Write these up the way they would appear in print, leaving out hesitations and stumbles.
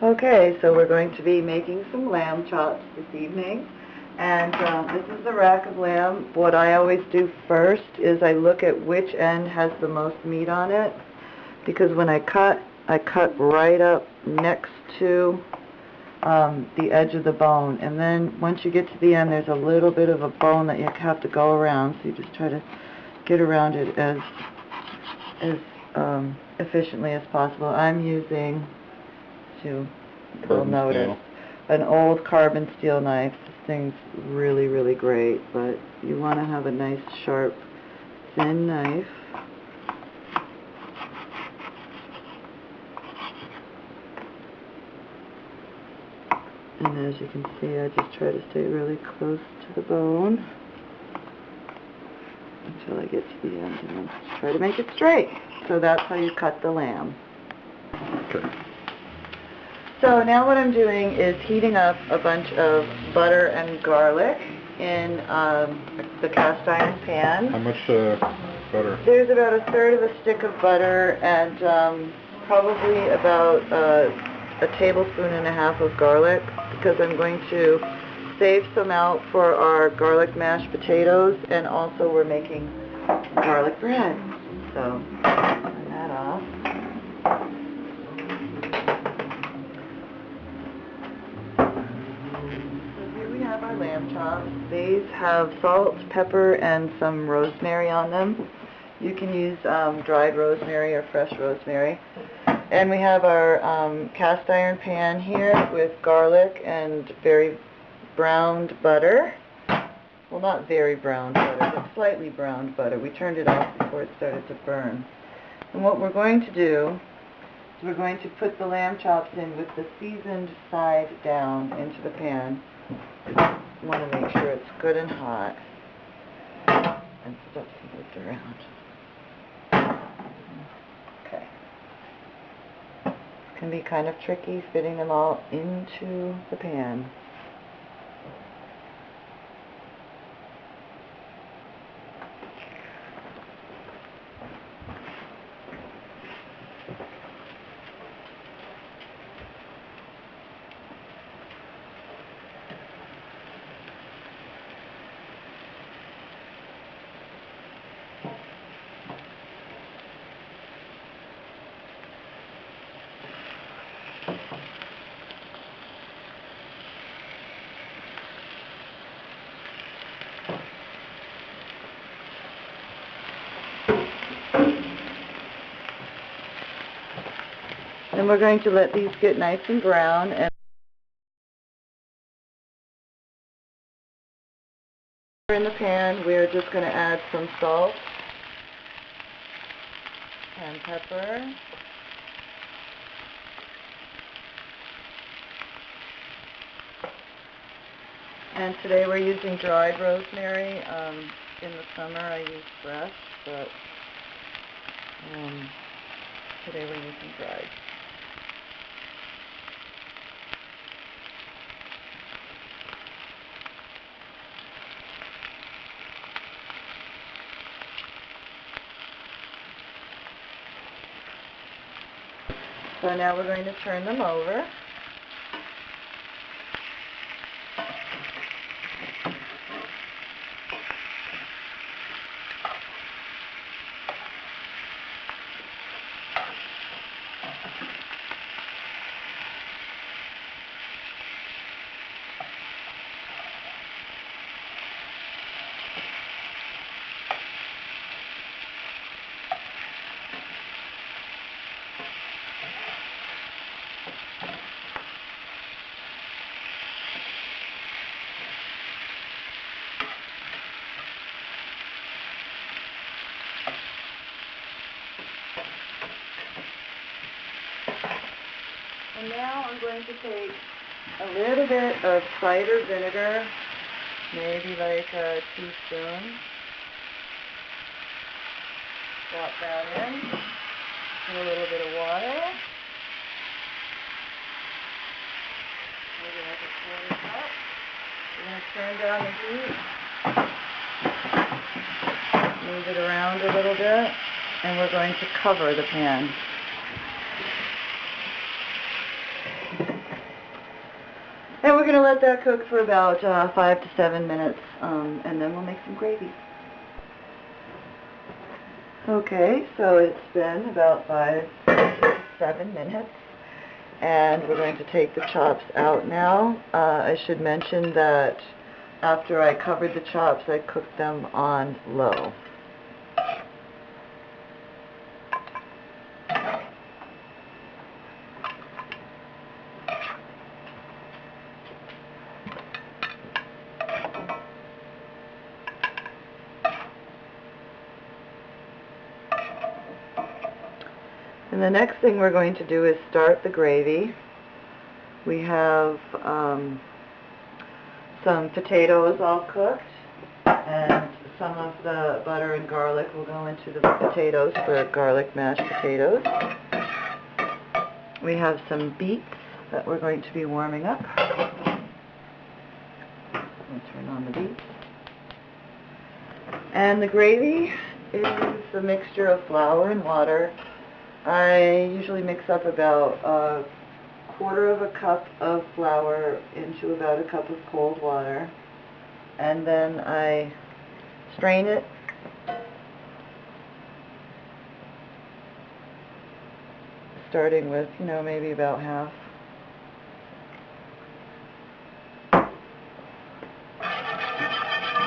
Okay, so we're going to be making some lamb chops this evening, and this is the rack of lamb. What I always do first is I look at which end has the most meat on it, because when I cut right up next to the edge of the bone, and then once you get to the end there's a little bit of a bone that you have to go around, so you just try to get around it as efficiently as possible. I'm using, you'll notice, an old carbon steel knife. This thing's really, really great, but you want to have a nice, sharp, thin knife. And as you can see, I just try to stay really close to the bone until I get to the end, and then just try to make it straight. So that's how you cut the lamb. Okay. So now what I'm doing is heating up a bunch of butter and garlic in the cast iron pan. How much butter? There's about a third of a stick of butter and probably about a tablespoon and a half of garlic, because I'm going to save some out for our garlic mashed potatoes, and also we're making garlic bread. So turn that off. Our lamb chops. These have salt, pepper, and some rosemary on them. You can use dried rosemary or fresh rosemary. And we have our cast iron pan here with garlic and very browned butter. Well, not very browned butter, but slightly browned butter. We turned it off before it started to burn. And what we're going to do is we're going to put the lamb chops in with the seasoned side down into the pan. You want to make sure it's good and hot and stuff's moved around. Okay. It can be kind of tricky fitting them all into the pan. And we're going to let these get nice and brown, and in the pan we're just going to add some salt and pepper. And today we're using dried rosemary. In the summer I use fresh, but today we're using dried. So now we're going to turn them over. And now I'm going to take a little bit of cider vinegar, maybe like a teaspoon. Drop that in, and a little bit of water. Maybe like a quarter cup. We're going to turn down the heat, move it around a little bit, and we're going to cover the pan. going to let that cook for about 5 to 7 minutes, and then we'll make some gravy. Okay, so it's been about 5 to 7 minutes, and we're going to take the chops out now. I should mention that after I covered the chops, I cooked them on low. And the next thing we're going to do is start the gravy. We have some potatoes all cooked, and some of the butter and garlic will go into the potatoes for garlic mashed potatoes. We have some beets that we're going to be warming up. I'll turn on the beets. And the gravy is a mixture of flour and water. I usually mix up about 1/4 cup of flour into about 1 cup of cold water, and then I strain it, starting with, maybe about half.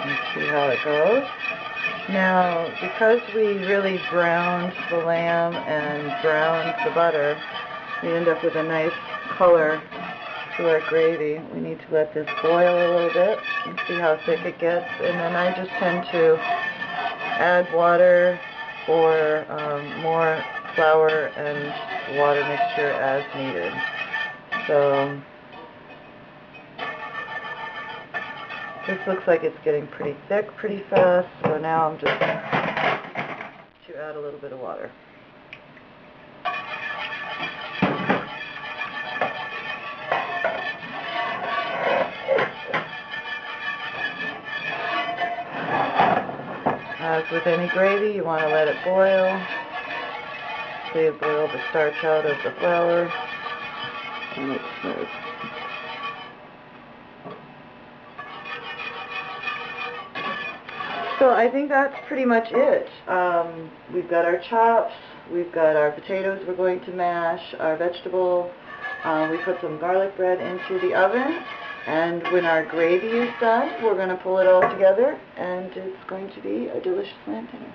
Let's see how it goes. Now, because we really browned the lamb and browned the butter, we end up with a nice color to our gravy. We need to let this boil a little bit and see how thick it gets, and then I just tend to add water or more flour and water mixture as needed. So this looks like it's getting pretty thick pretty fast, so now I'm just going to add a little bit of water. As with any gravy, you want to let it boil, so you boil the starch out of the flour, and it's smooth. So I think that's pretty much it. We've got our chops, we've got our potatoes we're going to mash, our vegetable. We put some garlic bread into the oven, and when our gravy is done, we're going to pull it all together, and it's going to be a delicious lamb dinner.